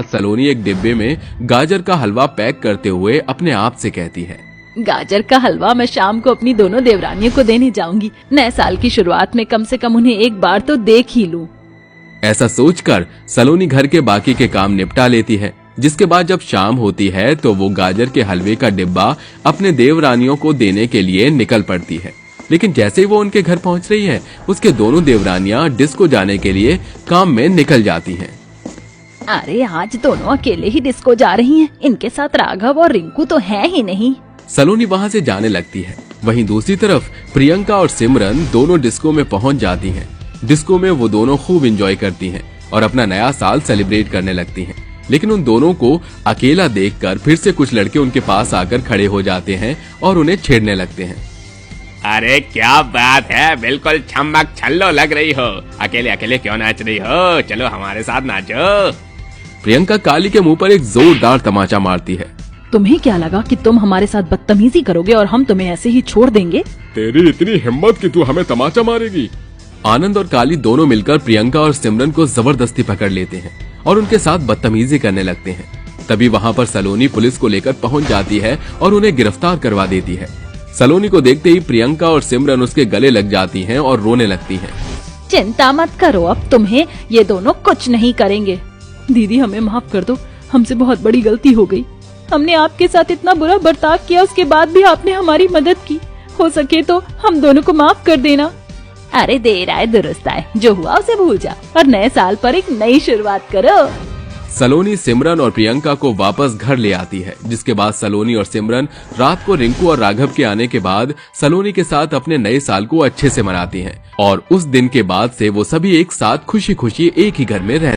सलोनी एक डिब्बे में गाजर का हलवा पैक करते हुए अपने आप से कहती है, गाजर का हलवा मैं शाम को अपनी दोनों देवरानियों को देने जाऊंगी। नए साल की शुरुआत में कम से कम उन्हें एक बार तो देख ही लूं। ऐसा सोचकर सलोनी घर के बाकी के काम निपटा लेती है। जिसके बाद जब शाम होती है तो वो गाजर के हलवे का डिब्बा अपने देवरानियों को देने के लिए निकल पड़ती है। लेकिन जैसे ही वो उनके घर पहुंच रही है, उसके दोनों देवरानियां डिस्को जाने के लिए काम में निकल जाती हैं। अरे आज दोनों अकेले ही डिस्को जा रही हैं। इनके साथ राघव और रिंकू तो है ही नहीं। सलोनी वहां से जाने लगती है। वहीं दूसरी तरफ प्रियंका और सिमरन दोनों डिस्को में पहुंच जाती हैं। डिस्को में वो दोनों खूब एंजॉय करती हैं और अपना नया साल सेलिब्रेट करने लगती हैं। लेकिन उन दोनों को अकेला देखकर फिर से कुछ लड़के उनके पास आकर खड़े हो जाते हैं और उन्हें छेड़ने लगते हैं। अरे क्या बात है, बिल्कुल छम्मक छल्लो लग रही हो। अकेले अकेले क्यों नाच रही हो? चलो हमारे साथ नाचो। प्रियंका काली के मुंह पर एक जोरदार तमाचा मारती है। तुम्हें क्या लगा कि तुम हमारे साथ बदतमीजी करोगे और हम तुम्हें ऐसे ही छोड़ देंगे? तेरी इतनी हिम्मत कि तू हमें तमाचा मारेगी। आनंद और काली दोनों मिलकर प्रियंका और सिमरन को जबरदस्ती पकड़ लेते हैं और उनके साथ बदतमीजी करने लगते हैं। तभी वहां पर सलोनी पुलिस को लेकर पहुंच जाती है और उन्हें गिरफ्तार करवा देती है। सलोनी को देखते ही प्रियंका और सिमरन उसके गले लग जाती हैं और रोने लगती हैं। चिंता मत करो, अब तुम्हें ये दोनों कुछ नहीं करेंगे। दीदी हमें माफ कर दो, हमसे बहुत बड़ी गलती हो गई। हमने आपके साथ इतना बुरा बर्ताव किया, उसके बाद भी आपने हमारी मदद की। हो सके तो हम दोनों को माफ कर देना। अरे देर आए दुरुस्त आए, जो हुआ उसे भूल जा और नए साल पर एक नई शुरुआत करो। सलोनी सिमरन और प्रियंका को वापस घर ले आती है। जिसके बाद सलोनी और सिमरन रात को रिंकू और राघव के आने के बाद सलोनी के साथ अपने नए साल को अच्छे से मनाती हैं और उस दिन के बाद से वो सभी एक साथ खुशी खुशी एक ही घर में रहते